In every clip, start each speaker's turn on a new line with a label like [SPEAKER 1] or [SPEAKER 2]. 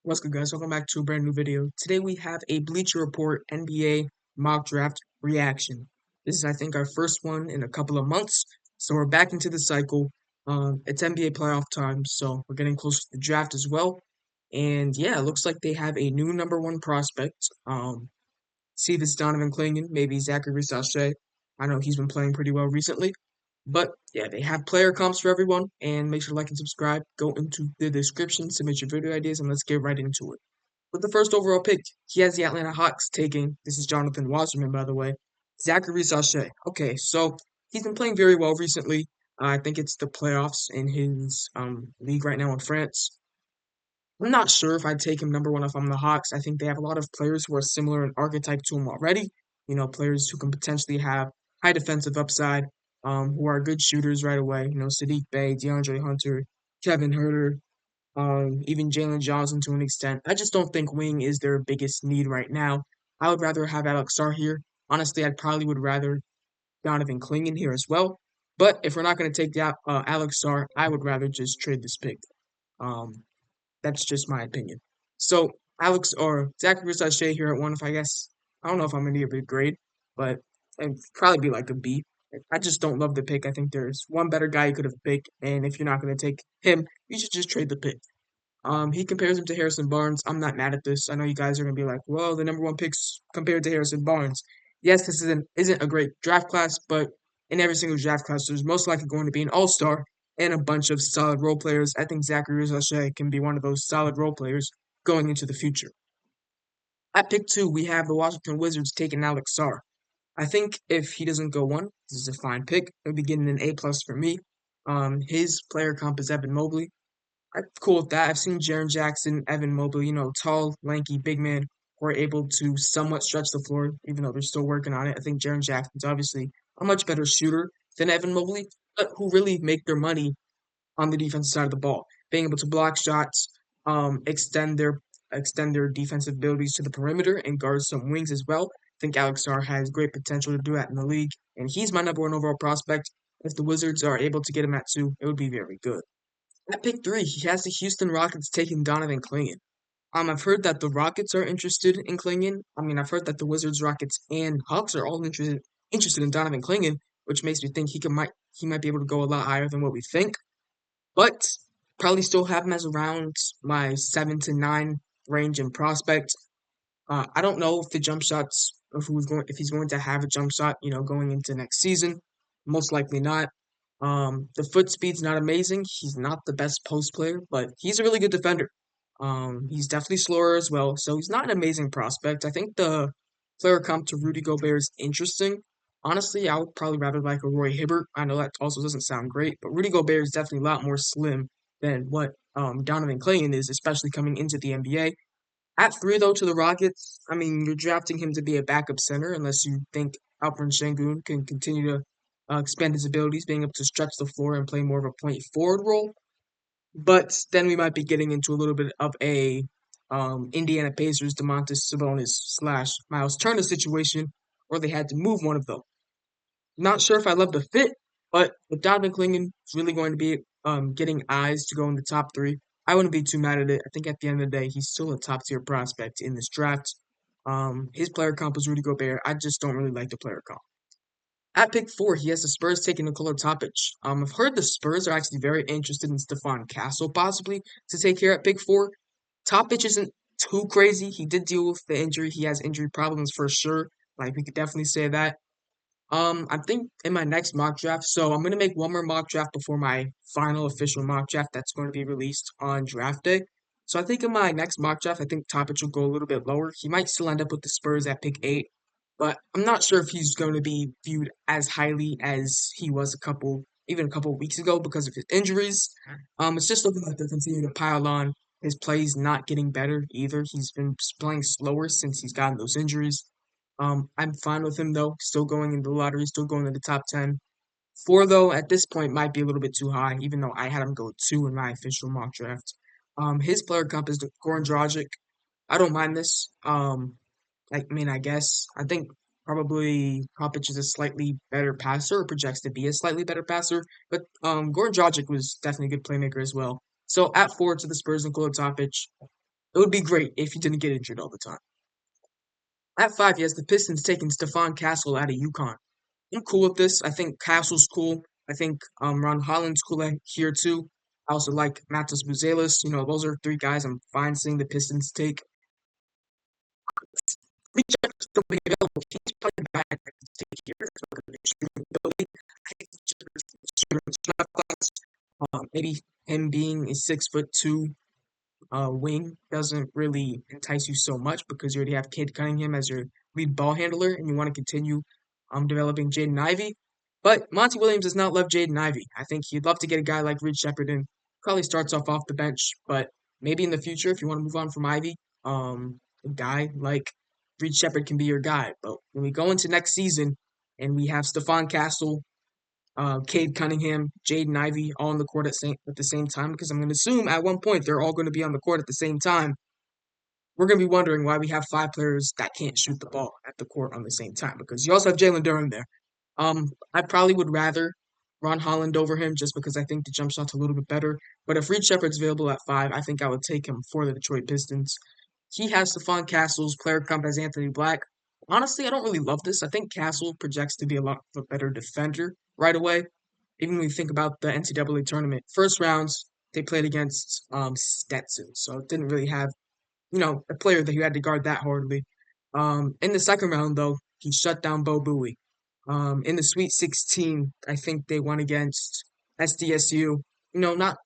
[SPEAKER 1] What's good, guys? Welcome back to a brand new video. Today we have a Bleacher Report NBA mock draft reaction. This is, I think, our first one in a couple of months, so we're back into the cycle. It's NBA playoff time, so we're getting close to the draft as well. And yeah, it looks like they have a new number one prospect. See if it's Donovan Clingan, maybe Zachary Sachet. I know he's been playing pretty well recently. But yeah, they have player comps for everyone, and make sure to like and subscribe. Go into the description, submit your video ideas, and let's get right into it. With the first overall pick, he has the Atlanta Hawks taking, this is Jonathan Wasserman, by the way, Zachary Sachet. Okay, so he's been playing very well recently. I think it's the playoffs in his league right now in France. I'm not sure if I'd take him number one if I'm the Hawks. I think they have a lot of players who are similar in archetype to him already. You know, players who can potentially have high defensive upside, who are good shooters right away. You know, Sadiq Bey, DeAndre Hunter, Kevin Huerter, even Jalen Johnson to an extent. I just don't think wing is their biggest need right now. I would rather have Alex Sarr here. Honestly, I probably would rather Donovan Clingan here as well. But if we're not going to take that Alex Sarr, I would rather just trade this pick. Um, that's just my opinion. So Alex or Zachary Sachet here at one. If I guess I don't know if I'm gonna give it a grade, but it'd probably be like a B. I just don't love the pick. I think there's one better guy you could have picked, and if you're not gonna take him, you should just trade the pick. He compares him to Harrison Barnes. I'm not mad at this. I know you guys are gonna be like, well, the number one pick's compared to Harrison Barnes. Yes, this isn't a great draft class, but in every single draft class, there's most likely going to be an all-star and a bunch of solid role players. I think Zachary Sachet can be one of those solid role players going into the future. At pick two, we have the Washington Wizards taking Alex Sarr. I think if he doesn't go one, this is a fine pick. He'll be getting an A plus for me. His player comp is Evan Mobley. I'm cool with that. I've seen Jaren Jackson, Evan Mobley, you know, tall, lanky, big man who are able to somewhat stretch the floor, even though they're still working on it. I think Jaren Jackson's obviously a much better shooter than Evan Mobley, but who really make their money on the defensive side of the ball, being able to block shots, um, extend their extend their defensive abilities to the perimeter and guard some wings as well. I think Alex Sarr has great potential to do that in the league, and he's my number one overall prospect. If the Wizards are able to get him at two, it would be very good. At pick three, he has the Houston Rockets taking Donovan Clingan. I've heard that the Rockets are interested in Clingan. I've heard that the Wizards, Rockets, and Hawks are all interested in Donovan Clingan, which makes me think he might be able to go a lot higher than what we think. But probably still have him as around my 7 to 9 range in prospect. I don't know if the jump shots, if he's going to have a jump shot, you know, going into next season. Most likely not. The foot speed's not amazing. He's not the best post player, but he's a really good defender. He's definitely slower as well, so he's not an amazing prospect. I think the player comp to Rudy Gobert is interesting. Honestly, I would probably rather like a Roy Hibbert. I know that also doesn't sound great, but Rudy Gobert is definitely a lot more slim than what Donovan Clingan is, especially coming into the NBA. At three, though, to the Rockets, you're drafting him to be a backup center unless you think Alperen Sengun can continue to expand his abilities, being able to stretch the floor and play more of a point forward role. But then we might be getting into a little bit of a Indiana Pacers Domantas Sabonis slash Miles Turner situation where they had to move one of them. Not sure if I love the fit, but if Donovan Clingan is really going to be getting eyes to go in the top three, I wouldn't be too mad at it. I think at the end of the day, he's still a top tier prospect in this draft. His player comp is Rudy Gobert. I just don't really like the player comp. At pick four, he has the Spurs taking Nikola Topic. I've heard the Spurs are actually very interested in Stephon Castle possibly to take here at pick four. Topic isn't too crazy. He did deal with the injury. He has injury problems for sure. Like we could definitely say that. I think in my next mock draft, so I'm gonna make one more mock draft before my final official mock draft that's going to be released on draft day. So I think in my next mock draft, I think Topic will go a little bit lower. He might still end up with the Spurs at pick eight, but I'm not sure if he's going to be viewed as highly as he was even a couple of weeks ago because of his injuries. It's just looking like they're continuing to pile on. His play's not getting better either. He's been playing slower since he's gotten those injuries. I'm fine with him though. Still going in the lottery, still going in the top 10. Four though, at this point, might be a little bit too high, even though I had him go two in my official mock draft. His player comp is Goran Dragic. I don't mind this. I guess I think probably Topic is a slightly better passer, or projects to be a slightly better passer. But Goran Dragic was definitely a good playmaker as well. So at four to the Spurs, Nikola Topic. It would be great if he didn't get injured all the time. At 5, he has the Pistons taking Stephon Castle out of UConn. I'm cool with this. I think Castle's cool. I think Ron Holland's cool here too. I also like Matas Buzelis. Those are three guys I'm fine seeing the Pistons take. Recheck still being available. He's probably the guy I like to take here. I think maybe him being a 6'2" wing doesn't really entice you so much because you already have Cade Cunningham as your lead ball handler and you want to continue developing Jaden Ivey. But Monty Williams does not love Jaden Ivey. I think he'd love to get a guy like Reed Shepherd in. Probably starts off the bench, but maybe in the future, if you want to move on from Ivy, a guy like Reed Shepherd can be your guy. But when we go into next season and we have Stephon Castle, Cade Cunningham, Jaden Ivey all on the court at the same time, because I'm going to assume at one point they're all going to be on the court at the same time. We're going to be wondering why we have 5 players that can't shoot the ball at the court on the same time, because you also have Jalen Durham there. I probably would rather Ron Holland over him just because I think the jump shot's a little bit better. But if Reed Shepherd's available at 5, I think I would take him for the Detroit Pistons. He has Stephon Castle's player comp as Anthony Black. Honestly, I don't really love this. I think Castle projects to be a lot of a better defender right away. Even when you think about the NCAA tournament, first rounds, they played against Stetson. So it didn't really have, a player that you had to guard that hardly. In the second round, though, he shut down Bo Buie. In the Sweet 16, I think they won against SDSU. Not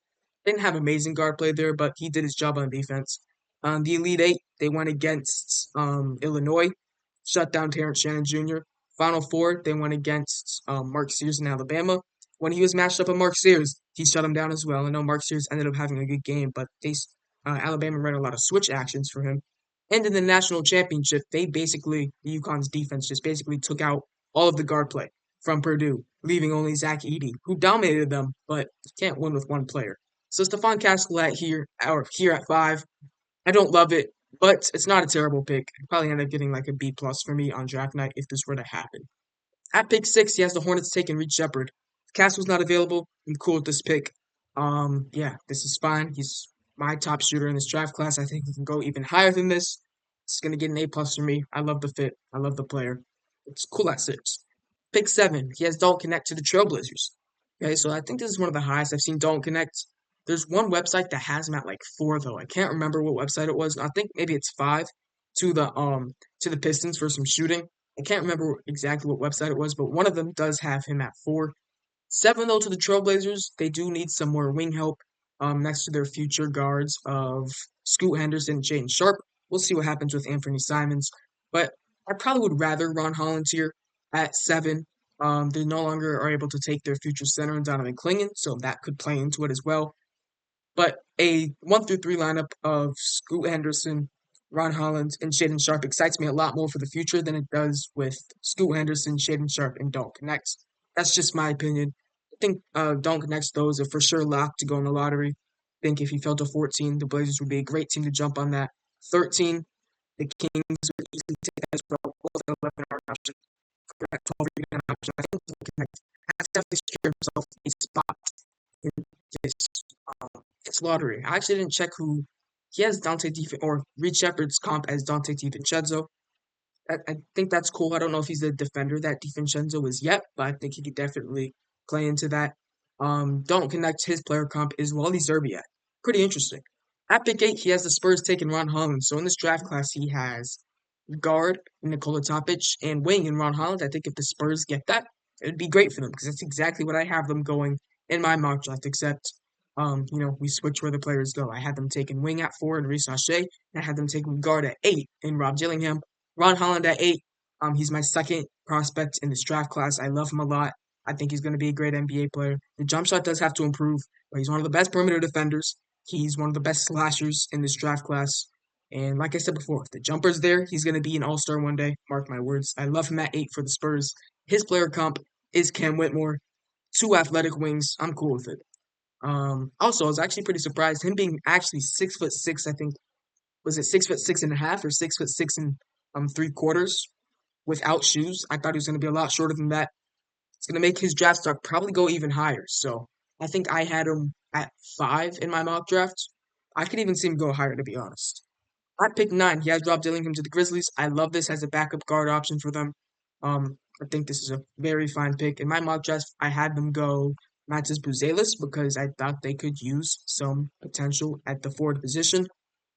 [SPEAKER 1] didn't have amazing guard play there, but he did his job on defense. The Elite Eight, they went against Illinois, shut down Terrence Shannon Jr. Final Four, they went against Mark Sears in Alabama. When he was matched up with Mark Sears, he shut him down as well. I know Mark Sears ended up having a good game, but Alabama ran a lot of switch actions for him. And in the national championship, UConn's defense just basically took out all of the guard play from Purdue, leaving only Zach Edey, who dominated them, but can't win with one player. So Stephon Castle here at 5. I don't love it, but it's not a terrible pick. I'd probably end up getting like a B plus for me on draft night if this were to happen. At pick 6, he has the Hornets taking Reed Shepherd. If Castle's not available, I'm cool with this pick. Yeah, this is fine. He's my top shooter in this draft class. I think he can go even higher than this. It's gonna get an A plus for me. I love the fit. I love the player. It's cool at 6. Pick 7, he has Don't Connect to the Trailblazers. Okay, so I think this is one of the highest I've seen Don't Connect. There's one website that has him at like 4 though. I can't remember what website it was. I think maybe it's 5 to the Pistons for some shooting. I can't remember exactly what website it was, but one of them does have him at 4. 7 though to the Trailblazers. They do need some more wing help next to their future guards of Scoot Henderson and Jaden Sharp. We'll see what happens with Anthony Simons. But I probably would rather Ron Holland here at 7. They no longer are able to take their future center in Donovan Clingan, so that could play into it as well. But a 1 through 3 lineup of Scoot Henderson, Ron Holland, and Shaden Sharp excites me a lot more for the future than it does with Scoot Henderson, Shaden Sharp, and Don't Connect. That's just my opinion. I think Don't Connect those are for sure locked to go in the lottery. I think if he fell to 14, the Blazers would be a great team to jump on that. 13, the Kings would easily take that as well. Both at 11 are options. At 12, you're going to option. I think Don't Connect has definitely secured himself a spot in this lottery. I actually didn't check who he has Dante or Reed Shepherd's comp as Dante DiVincenzo. I think that's cool. I don't know if he's the defender that DiVincenzo is yet, but I think he could definitely play into that. Don't Connect his player comp is Wally Zerbiak. Pretty interesting. At pick 8, he has the Spurs taking Ron Holland. So in this draft class, he has guard Nikola Topic and wing in Ron Holland. I think if the Spurs get that, it'd be great for them because that's exactly what I have them going in my mock draft, except we switch where the players go. I had them taking wing at 4 in Reece Shea. I had them taking guard at 8 in Rob Dillingham. Ron Holland at 8. He's my second prospect in this draft class. I love him a lot. I think he's going to be a great NBA player. The jump shot does have to improve, but he's one of the best perimeter defenders. He's one of the best slashers in this draft class. And like I said before, if the jumper's there, he's going to be an all-star one day. Mark my words. I love him at 8 for the Spurs. His player comp is Cam Whitmore. 2 athletic wings. I'm cool with it. Also, I was actually pretty surprised him being actually 6'6". I think was it 6'6.5" or 6'6" and 3/4 without shoes. I thought he was going to be a lot shorter than that. It's going to make his draft stock probably go even higher. So I think I had him at 5 in my mock draft. I could even see him go higher, to be honest. At pick 9, he has Rob Dillingham to the Grizzlies. I love this as a backup guard option for them. I think this is a very fine pick. In my mock draft, I had them go Matis Buzelis because I thought they could use some potential at the forward position.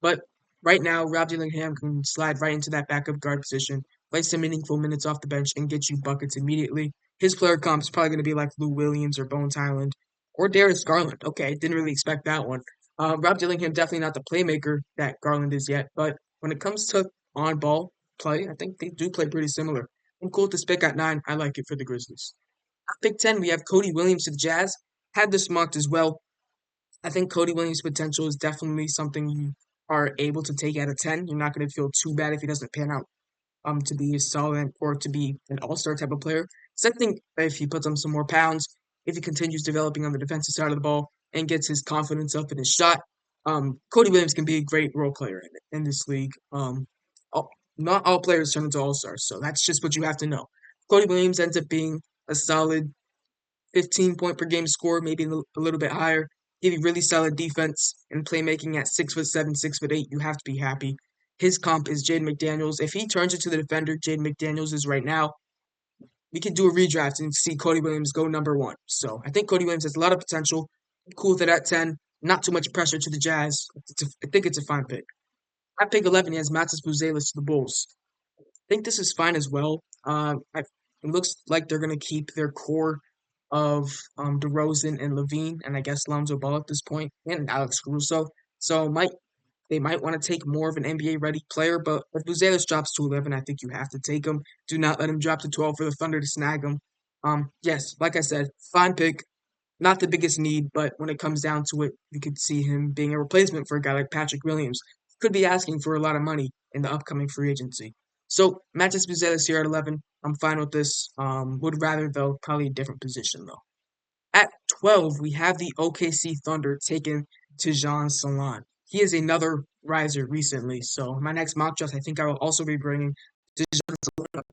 [SPEAKER 1] But right now, Rob Dillingham can slide right into that backup guard position, play some meaningful minutes off the bench, and get you buckets immediately. His player comp is probably going to be like Lou Williams or Bones Highland or Darius Garland. Okay, didn't really expect that one. Rob Dillingham definitely not the playmaker that Garland is yet, but when it comes to on-ball play, I think they do play pretty similar. I'm cool with this pick at 9. I like it for the Grizzlies. At pick 10, we have Cody Williams to the Jazz. Had this mocked as well. I think Cody Williams' potential is definitely something you are able to take out of 10. You're not going to feel too bad if he doesn't pan out to be a solid or to be an all-star type of player. So I think if he puts on some more pounds, if he continues developing on the defensive side of the ball and gets his confidence up in his shot, Cody Williams can be a great role player in this league. All, not all players turn into all-stars, so that's just what you have to know. Cody Williams ends up being a solid 15 point per game score, maybe a little bit higher. Give you really solid defense and playmaking at 6'7", 6'8". You have to be happy. His comp is Jaden McDaniels. If he turns into the defender Jaden McDaniels is right now, we could do a redraft and see Cody Williams go number 1. So I think Cody Williams has a lot of potential. Cool with it at 10. Not too much pressure to the Jazz. I think it's a fine pick. At pick 11, he has Matis Buzelis to the Bulls. I think this is fine as well. It looks like they're going to keep their core of DeRozan and Levine, and I guess Lonzo Ball at this point, and Alex Caruso. So they might want to take more of an NBA ready player, but if Buzelis drops to 11, I think you have to take him. Do not let him drop to 12 for the Thunder to snag him. Yes, like I said, fine pick. Not the biggest need, but when it comes down to it, you could see him being a replacement for a guy like Patrick Williams. Could be asking for a lot of money in the upcoming free agency. So Matis Buzelis here at 11. I'm fine with this. Would rather though probably a different position though. At 12, we have the OKC Thunder taken to Jean Salon. He is another riser recently. So my next mock draft, I think I will also be bringing to Jean Salon down.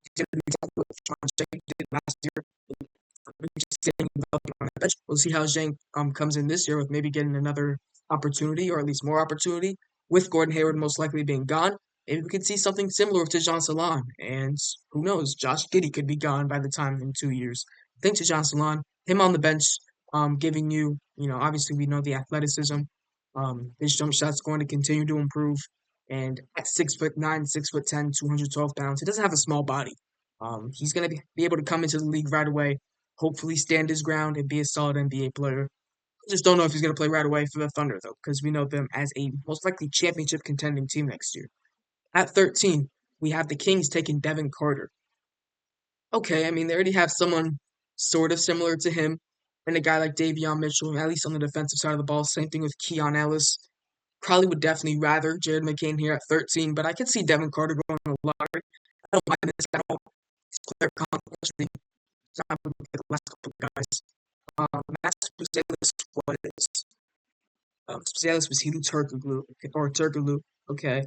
[SPEAKER 1] He's going to be exactly what Sean Shank did last year. Just staying on the bench. We'll see how Zhang comes in this year with maybe getting another opportunity or at least more opportunity. With Gordon Hayward most likely being gone, maybe we could see something similar to Jean Salon. And who knows, Josh Giddey could be gone by the time in 2 years. I think to Jean Salon, him on the bench, giving you, obviously we know the athleticism. His jump shot's going to continue to improve. And at 6'9", 6'10", 212 pounds, he doesn't have a small body. He's going to be able to come into the league right away, hopefully stand his ground and be a solid NBA player. I just don't know if he's going to play right away for the Thunder, though, because we know them as a most likely championship contending team next year. At 13, we have the Kings taking Devin Carter. Okay, I mean, they already have someone sort of similar to him and a guy like Davion Mitchell, at least on the defensive side of the ball. Same thing with Keon Ellis. Probably would definitely rather Jared McCain here at 13, but I could see Devin Carter going a lot. I don't mind this at all. His player comp, not the last couple of guys. Max Buzelis Buzelis was Helu Turkoglu, okay.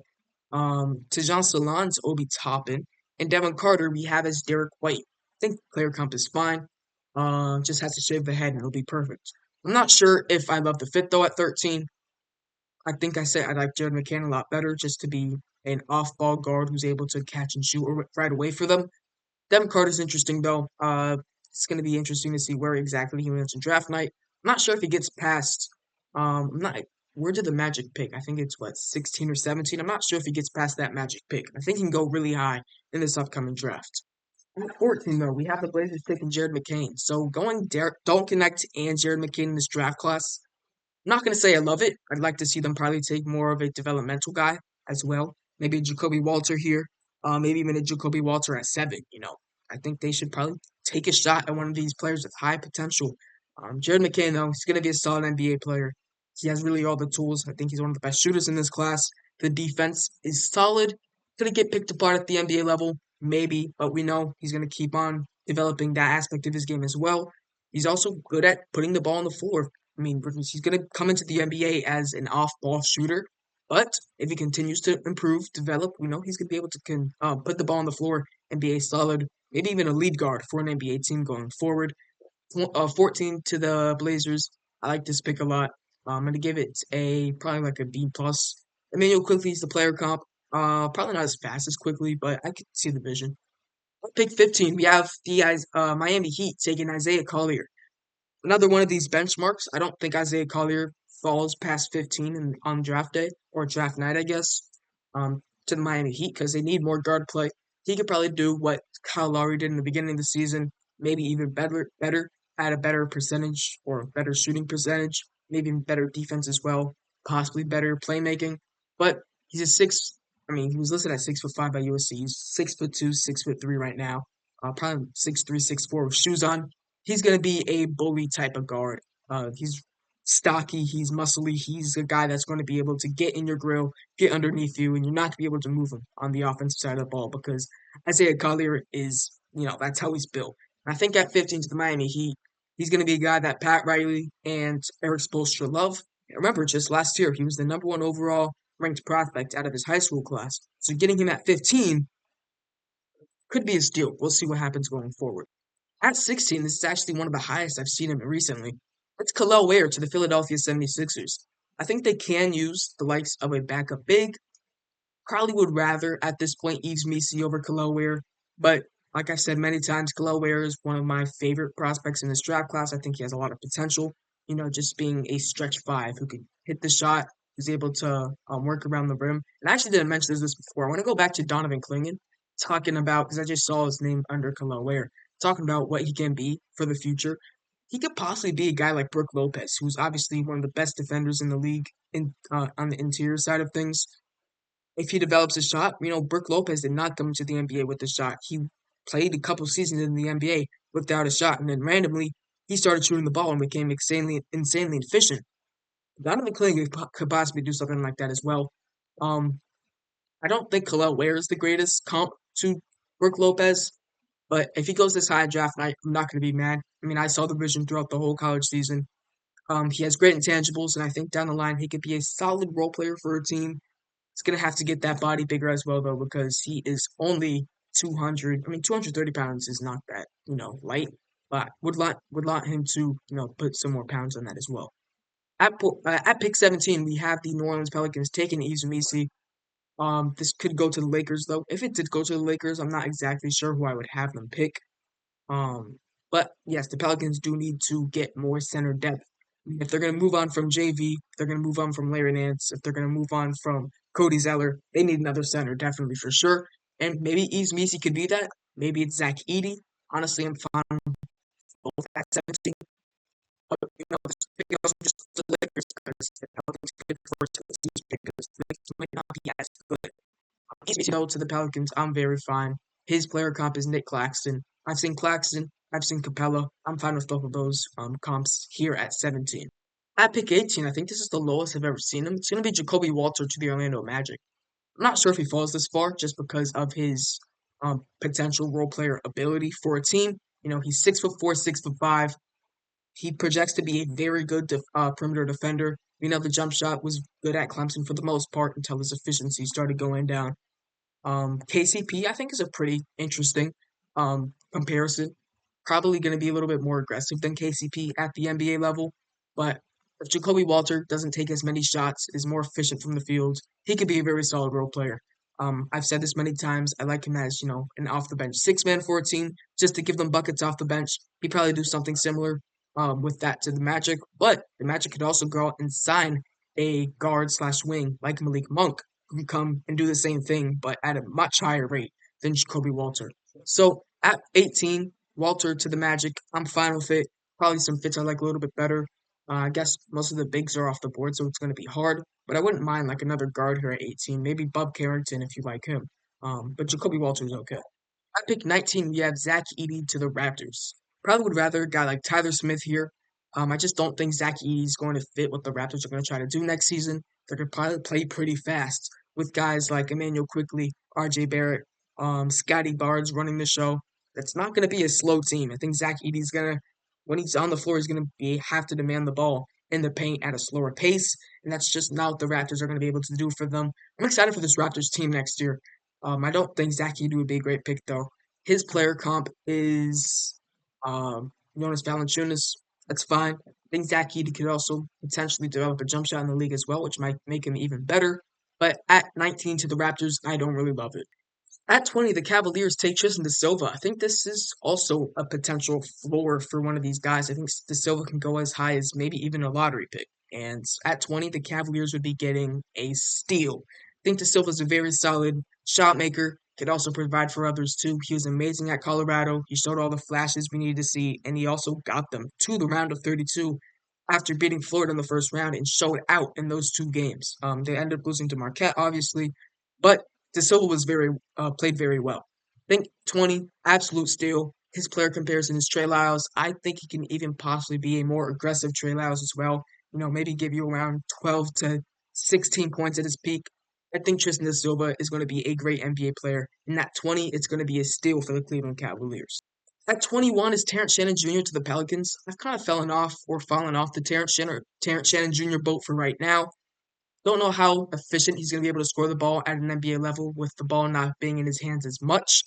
[SPEAKER 1] Tejan Salon's Obi Toppin, and Devin Carter we have as Derek White. I think player comp is fine. Just has to shave the head and it'll be perfect. I'm not sure if I love the fit though at 13. I think I said I like Jared McCann a lot better just to be an off-ball guard who's able to catch and shoot right away for them. Devin Carter's interesting though. It's going to be interesting to see where exactly he lands in draft night. I'm not sure if he gets past. I'm not. Where did the Magic pick? I think it's what 16 or 17. I'm not sure if he gets past that Magic pick. I think he can go really high in this upcoming draft. At 14 though, we have the Blazers picking Jared McCain. So going Don't Connect and Jared McCain in this draft class. I'm not going to say I love it. I'd like to see them probably take more of a developmental guy as well. Maybe a Jacoby Walter here. Maybe even a Jacoby Walter at 7. I think they should probably take a shot at one of these players with high potential. Jared McCain, though, he's going to be a solid NBA player. He has really all the tools. I think he's one of the best shooters in this class. The defense is solid. Going to get picked apart at the NBA level, maybe, but we know he's going to keep on developing that aspect of his game as well. He's also good at putting the ball on the floor. I mean, he's going to come into the NBA as an off-ball shooter, but if he continues to improve, develop, we know he's going to be able to put the ball on the floor and be a solid, maybe even a lead guard for an NBA team going forward. 14 to the Blazers. I like this pick a lot. I'm gonna give it a probably like a B plus. Emmanuel quickly is the player comp. Probably not as fast as quickly, but I could see the vision. Pick 15, we have the Miami Heat taking Isaiah Collier. Another one of these benchmarks. I don't think Isaiah Collier falls past 15 on draft day or draft night, I guess, to the Miami Heat because they need more guard play. He could probably do what Kyle Lowry did in the beginning of the season, maybe even better at a better percentage or better shooting percentage, maybe even better defense as well, possibly better playmaking. But he's a six. I mean, he was listed at 6'5" by USC. He's 6'2", 6'3" right now. Probably 6'3", 6'4" with shoes on. He's going to be a bully type of guard. He's stocky, he's muscly, he's a guy that's going to be able to get in your grill, get underneath you, and you're not going to be able to move him on the offensive side of the ball because Isaiah Collier is, that's how he's built. And I think at 15 to the Miami Heat, he's going to be a guy that Pat Riley and Eric Spoelstra love. Remember, just last year, he was the number one overall ranked prospect out of his high school class. So getting him at 15 could be a steal. We'll see what happens going forward. At 16, this is actually one of the highest I've seen him recently. It's Khalil Ware to the Philadelphia 76ers. I think they can use the likes of a backup big. Probably would rather at this point Yves Missi over Khalil Ware, but like I said many times, Khalil Ware is one of my favorite prospects in this draft class. I think he has a lot of potential. Just being a stretch five who could hit the shot, who's able to work around the rim. And I actually didn't mention this before. I want to go back to Donovan Clingan, talking about because I just saw his name under Khalil Ware, talking about what he can be for the future. He could possibly be a guy like Brook Lopez, who's obviously one of the best defenders in the league on the interior side of things. If he develops a shot, Brook Lopez did not come into the NBA with a shot. He played a couple seasons in the NBA without a shot, and then randomly he started shooting the ball and became insanely efficient. Donovan Clingan could possibly do something like that as well. Um, I don't think Khalil Ware is the greatest comp to Brook Lopez, but if he goes this high in draft night, I'm not going to be mad. I mean, I saw the vision throughout the whole college season. He has great intangibles, and I think down the line he could be a solid role player for a team. He's gonna have to get that body bigger as well, though, because he is only 200. I mean, 230 pounds is not that light, but would want him to put some more pounds on that as well. At pick 17, we have the New Orleans Pelicans taking Yves Missi. This could go to the Lakers though. If it did go to the Lakers, I'm not exactly sure who I would have them pick. Um, but yes, the Pelicans do need to get more center depth. If they're going to move on from JV, if they're going to move on from Larry Nance, if they're going to move on from Cody Zeller, they need another center, definitely for sure. And maybe Yves Missi could be that. Maybe it's Zach Edey. Honestly, I'm fine with both at 17. But, this pick also just the Lakers because the Pelicans could force Missi because the Lakers might not be as good. To the Pelicans, I'm very fine. His player comp is Nick Claxton. I've seen Claxton. I've seen Capella. I'm fine with both of those comps here at 17. At pick 18, I think this is the lowest I've ever seen him. It's going to be Jacoby Walter to the Orlando Magic. I'm not sure if he falls this far just because of his potential role player ability for a team. He's 6'4", 6'5". He projects to be a very good perimeter defender. The jump shot was good at Clemson for the most part until his efficiency started going down. KCP, I think, is a pretty interesting comparison. Probably going to be a little bit more aggressive than KCP at the NBA level, but if Jacoby Walter doesn't take as many shots, is more efficient from the field, he could be a very solid role player. I've said this many times. I like him as, an off the bench six-man for a team, just to give them buckets off the bench. He'd probably do something similar with that to the Magic, but the Magic could also go out and sign a guard slash wing like Malik Monk, can come and do the same thing, but at a much higher rate than Jacoby Walter. So at 18, Walter to the Magic, I'm fine with it. Probably some fits I like a little bit better. I guess most of the bigs are off the board, so it's going to be hard. But I wouldn't mind like another guard here at 18. Maybe Bub Carrington if you like him. But Jacoby Walter's okay. At pick 19, we have Zach Edey to the Raptors. Probably would rather a guy like Tyler Smith here. I just don't think Zach Edey is going to fit what the Raptors are going to try to do next season. They're going to probably play pretty fast with guys like Emmanuel Quickly, RJ Barrett, Scotty Barnes running the show. That's not going to be a slow team. I think Zach Edey's going to, when he's on the floor, he's going to have to demand the ball in the paint at a slower pace, and that's just not what the Raptors are going to be able to do for them. I'm excited for this Raptors team next year. I don't think Zach Edey would be a great pick, though. His player comp is Jonas Valanciunas. That's fine. think Zach Edey could also potentially develop a jump shot in the league as well, which might make him even better. But at 19 to the Raptors, I don't really love it. At 20, the Cavaliers take Tristan da Silva. I think this is also a potential floor for one of these guys. I think da Silva can go as high as maybe even a lottery pick. And at 20, the Cavaliers would be getting a steal. I think da Silva is a very solid shot maker, could also provide for others too. He was amazing at Colorado. He showed all the flashes we needed to see, and he also got them to the round of 32 after beating Florida in the first round and showed out in those two games. They ended up losing to Marquette, obviously, but De Silva was played very well. I think 20, absolute steal. His player comparison is Trey Lyles. I think he can even possibly be a more aggressive Trey Lyles as well. Maybe give you around 12 to 16 points at his peak. I think Tristan da Silva is going to be a great NBA player. And at 20, it's going to be a steal for the Cleveland Cavaliers. At 21 is Terrence Shannon Jr. to the Pelicans. I've kind of fallen off the Terrence Shannon Jr. boat for right now. Don't know how efficient he's going to be able to score the ball at an NBA level with the ball not being in his hands as much.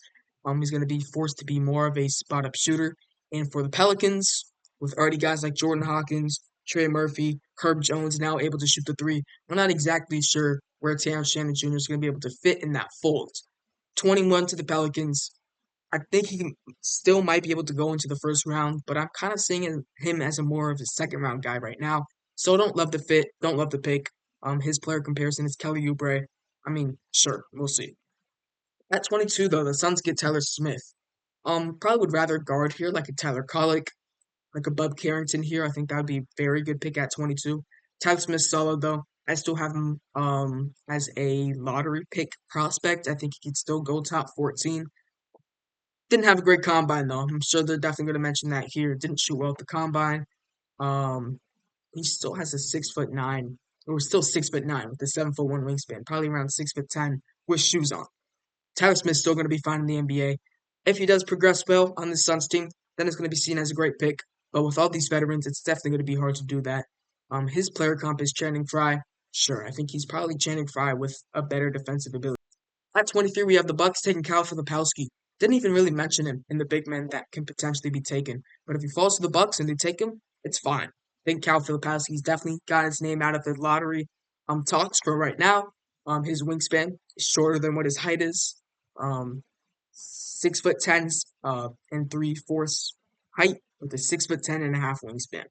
[SPEAKER 1] He's going to be forced to be more of a spot-up shooter. And for the Pelicans, with already guys like Jordan Hawkins, Trey Murphy, Herb Jones now able to shoot the three, we're not exactly sure where Terrence Shannon Jr. is going to be able to fit in that fold. 21 to the Pelicans. I think he still might be able to go into the first round, but I'm kind of seeing him as a more of a second round guy right now. So don't love the fit, don't love the pick. His player comparison is Kelly Oubre. I mean, sure, we'll see. At 22, though, the Suns get Tyler Smith. Probably would rather guard here, like a Tyler Kolek, like a Bub Carrington here. I think that would be a very good pick at 22. Tyler Smith's solid, though. I still have him as a lottery pick prospect. I think he could still go top 14. Didn't have a great combine though. I'm sure they're definitely going to mention that here. Didn't shoot well at the combine. Um, he still has a 6'9", or still 6'9" with a 7'1" wingspan, probably around 6'10" with shoes on. Tyler Smith's still going to be fine in the NBA. If he does progress well on the Suns team, then it's going to be seen as a great pick. But with all these veterans, it's definitely going to be hard to do that. His player comp is Channing Frye. Sure, I think he's probably Channing Frye with a better defensive ability. At 23, we have the Bucks taking Kyle Filipowski. Didn't even really mention him in the big men that can potentially be taken. But if he falls to the Bucks and they take him, it's fine. I think Kyle Filipowski's definitely got his name out of the lottery talks for right now. His wingspan is shorter than what his height is. 6'10" and 3/4 height with a 6'10" and a half wingspan.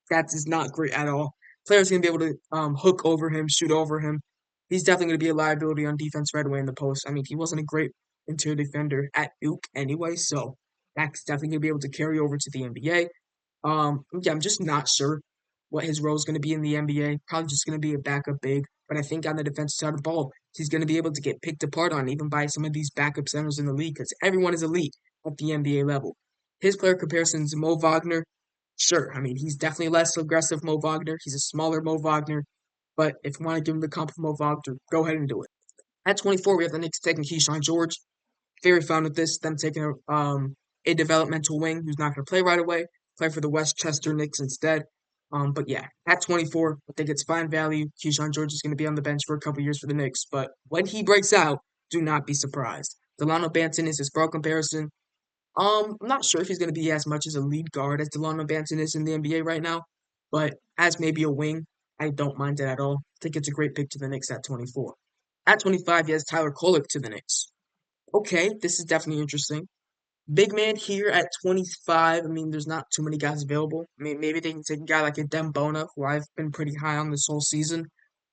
[SPEAKER 1] That is not great at all. Players gonna be able to hook over him, shoot over him. He's definitely gonna be a liability on defense right away in the post. I mean, he wasn't a great interior defender at Duke anyway, so that's definitely gonna be able to carry over to the NBA. Yeah, I'm just not sure what his role is going to be in the NBA. Probably just going to be a backup big, but I think on the defensive side of the ball, he's going to be able to get picked apart on even by some of these backup centers in the league because everyone is elite at the NBA level. His player comparisons, Mo Wagner, sure. I mean, he's definitely less aggressive Mo Wagner. He's a smaller Mo Wagner, but if you want to give him the comp of Mo Wagner, go ahead and do it. At 24, we have the Knicks taking Keyshawn George. Very fun with this, them taking a developmental wing who's not going to play right away, play for the Westchester Knicks instead. But yeah, at 24, I think it's fine value. Keyshawn George is going to be on the bench for a couple years for the Knicks, but when he breaks out, do not be surprised. Delano Banton is his pro comparison. I'm not sure if he's going to be as much as a lead guard as Delano Banton is in the NBA right now, but as maybe a wing, I don't mind it at all. I think it's a great pick to the Knicks at 24. At 25, he has Tyler Kolek to the Knicks. Okay, this is definitely interesting. Big man here at 25. I mean, there's not too many guys available. I mean, maybe they can take a guy like a Dembona, who I've been pretty high on this whole season.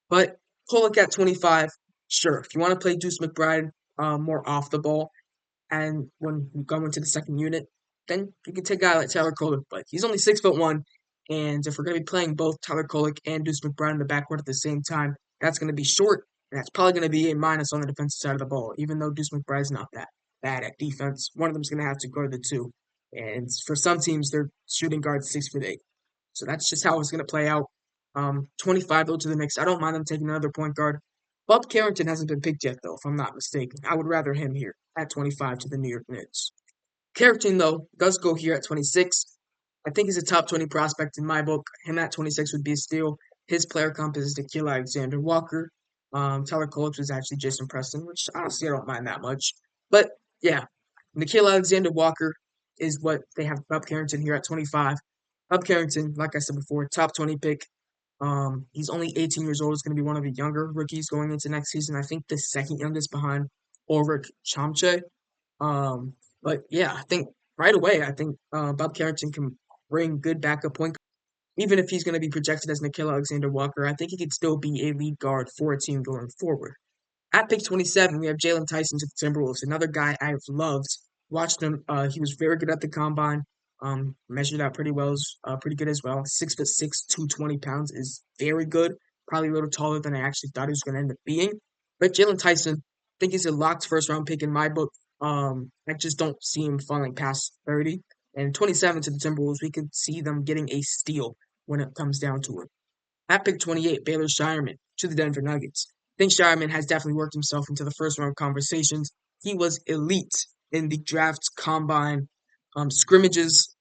[SPEAKER 1] But Pollock at 25, sure. If you want to play Deuce McBride more off the ball, and when you go into the second unit, then you can take a guy like Tyler Kolek. But he's only 6'1", and if we're going to be playing both Tyler Kolek and Deuce McBride in the backcourt at the same time, that's going to be short, and that's probably going to be a minus on the defensive side of the ball, even though Deuce McBride's not that bad at defense. One of them's going to have to guard the two. And for some teams, they're shooting guards 6'8". So that's just how it's going to play out. 25 though to the Knicks. I don't mind them taking another point guard. Bob Carrington hasn't been picked yet, though, if I'm not mistaken. I would rather him here at 25 to the New York Knicks. Carrington, though, does go here at 26. I think he's a top 20 prospect in my book. Him at 26 would be a steal. His player comp is Nickeil Alexander-Walker. Tyler Kolek was actually Jason Preston, which honestly I don't mind that much. But yeah, Nickeil Alexander-Walker is what they have Bob Carrington here at 25. Up Carrington, like I said before, top 20 pick. He's only 18 years old. He's going to be one of the younger rookies going into next season. I think the second youngest behind Ulrich Chomche. But yeah, I think right away, I think Bob Carrington can bring good backup point. Even if he's going to be projected as Nickeil Alexander-Walker, I think he could still be a lead guard for a team going forward. At pick 27, we have Jalen Tyson to the Timberwolves, another guy I've loved. Watched him. He was very good at the combine. Measured out pretty well, pretty good as well. 6'6", 220 pounds is very good. Probably a little taller than I actually thought he was going to end up being. But Jalen Tyson, I think he's a locked first round pick in my book. I just don't see him falling past 30. And 27 to the Timberwolves, we could see them getting a steal when it comes down to it. At pick 28, Baylor Shireman to the Denver Nuggets. I think Shireman has definitely worked himself into the first round conversations. He was elite in the draft combine scrimmages.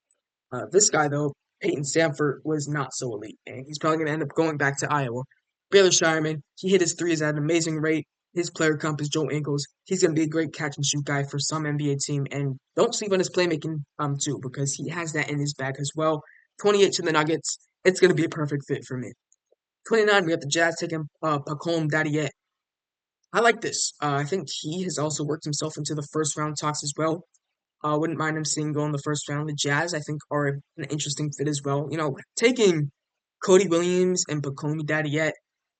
[SPEAKER 1] This guy, though, Peyton Sanford, was not so elite, and he's probably going to end up going back to Iowa. Baylor Shireman, he hit his threes at an amazing rate. His player comp is Joe Ingles. He's going to be a great catch and shoot guy for some NBA team, and don't sleep on his playmaking too, because he has that in his bag as well. 28 to the Nuggets, it's going to be a perfect fit for me. 29, we have the Jazz taking Pacome Dadiet. I like this. I think he has also worked himself into the first round talks as well. Wouldn't mind him seeing go in the first round. The Jazz, I think, are an interesting fit as well. You know, taking Cody Williams and Pacome Dadiet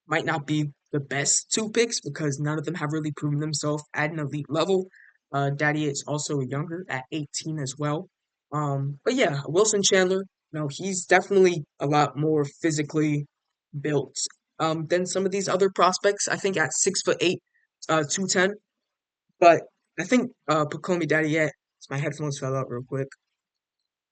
[SPEAKER 1] might not be the best two picks because none of them have really proven themselves at an elite level. Dadiet is also younger at 18 as well. But yeah, Wilson Chandler, you know, he's definitely a lot more physically built than some of these other prospects. I think at 6'8", 210. But I think Pacome Dadiet, my headphones fell out real quick.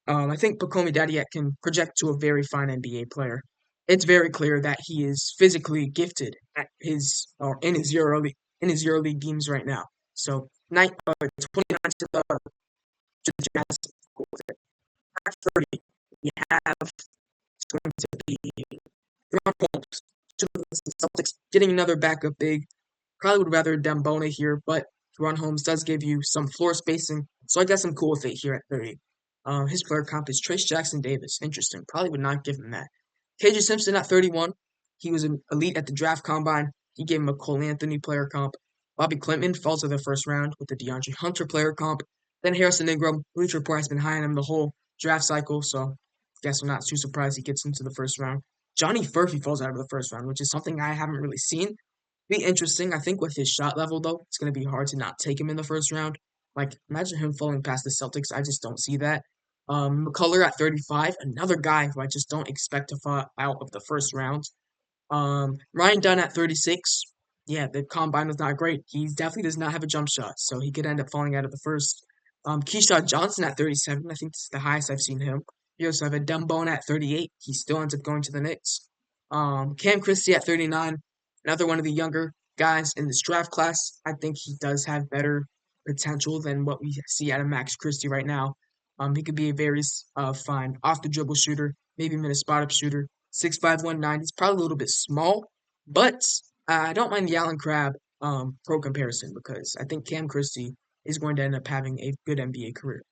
[SPEAKER 1] I think Pacome Dadiet can project to a very fine NBA player. It's very clear that he is physically gifted at his or in his EuroLeague games right now. So 29 to the Jazz. At 30, we have going to be Ron Holmes to the Celtics getting another backup big. Probably would rather Dembona here, but Ron Holmes does give you some floor spacing, so I got some cool with it here at 30. His player comp is Trace Jackson Davis. Interesting. Probably would not give him that. KJ Simpson at 31. He was an elite at the draft combine. He gave him a Cole Anthony player comp. Bobby Clinton falls to the first round with the DeAndre Hunter player comp. Then Harrison Ingram. Bleacher Report has been high on him the whole draft cycle, so I guess I'm not too surprised he gets into the first round. Johnny Furphy falls out of the first round, which is something I haven't really seen. Be interesting. I think with his shot level, though, it's going to be hard to not take him in the first round. Like, imagine him falling past the Celtics. I just don't see that. McCullough at 35, another guy who I just don't expect to fall out of the first round. Ryan Dunn at 36. Yeah, the combine was not great. He definitely does not have a jump shot, so he could end up falling out of the first. Keyshawn Johnson at 37. I think this is the highest I've seen him. You also have a Dembona at 38. He still ends up going to the Knicks. Cam Christie at 39. Another one of the younger guys in this draft class. I think he does have better potential than what we see out of Max Christie right now. He could be a very fine off the dribble shooter, maybe even a spot up shooter. 6'5", 190. He's probably a little bit small, but I don't mind the Allen Crabbe pro comparison because I think Cam Christie is going to end up having a good NBA career.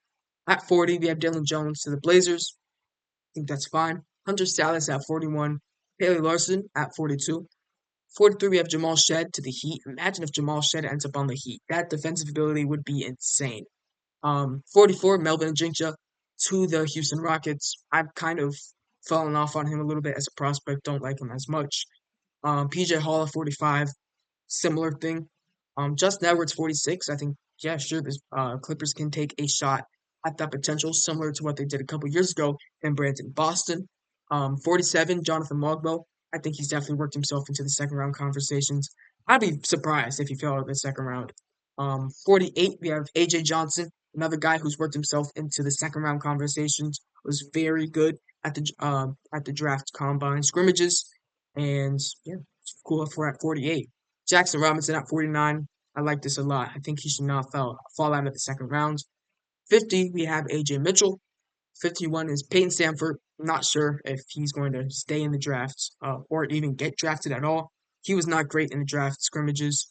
[SPEAKER 1] At 40, we have Dylan Jones to the Blazers. I think that's fine. Hunter Sallis at 41. Haley Larson at 42. 43, we have Jamal Shed to the Heat. Imagine if Jamal Shed ends up on the Heat. That defensive ability would be insane. 44, Melvin Jinja to the Houston Rockets. I've kind of fallen off on him a little bit as a prospect. Don't like him as much. PJ Hall at 45, similar thing. Justin Edwards 46. I think, yeah, sure, the Clippers can take a shot at that potential, similar to what they did a couple years ago in Brandon Boston. 47, Jonathan Mogbo. I think he's definitely worked himself into the second round conversations. I'd be surprised if he fell out of the second round. 48, we have AJ Johnson, another guy who's worked himself into the second round conversations. Was very good at the draft combine scrimmages, and yeah, it's cool if we're at 48. Jackson Robinson at 49. I like this a lot. I think he should not fall out of the second round. 50, we have AJ Mitchell. 51 is Peyton Sanford. I'm not sure if he's going to stay in the draft or even get drafted at all. He was not great in the draft scrimmages.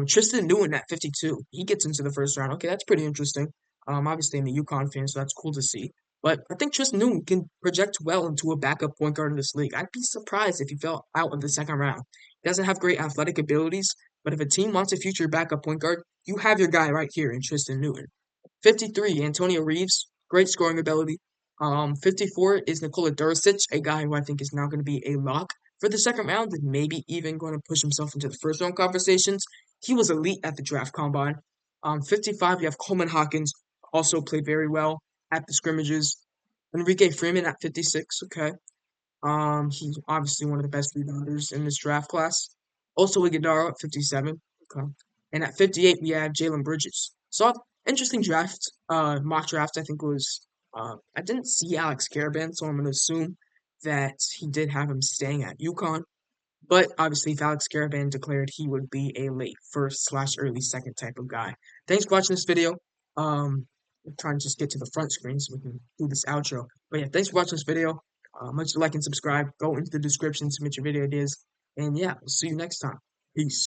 [SPEAKER 1] Tristan Newton at 52. He gets into the first round. Okay, that's pretty interesting. Obviously, I'm a UConn fan, so that's cool to see. But I think Tristan Newton can project well into a backup point guard in this league. I'd be surprised if he fell out of the second round. He doesn't have great athletic abilities, but if a team wants a future backup point guard, you have your guy right here in Tristan Newton. 53, Antonio Reeves, great scoring ability. 54 is Nikola Duricic, a guy who I think is now going to be a lock for the second round and maybe even going to push himself into the first round conversations. He was elite at the draft combine. 55, you have Coleman Hawkins, also played very well at the scrimmages. Enrique Freeman at 56, okay. He's obviously one of the best rebounders in this draft class. Also Iguodala at 57, okay. And at 58, we have Jalen Bridges. So interesting draft, mock draft. I think was I didn't see Alex Caravan, so I'm going to assume that he did have him staying at UConn. But obviously, if Alex Caravan declared he would be a late first slash early second type of guy. Thanks for watching this video. I'm trying to just get to the front screen so we can do this outro. But yeah, thanks for watching this video. Much like and subscribe. Go into the description, submit your video ideas. And yeah, we'll see you next time. Peace.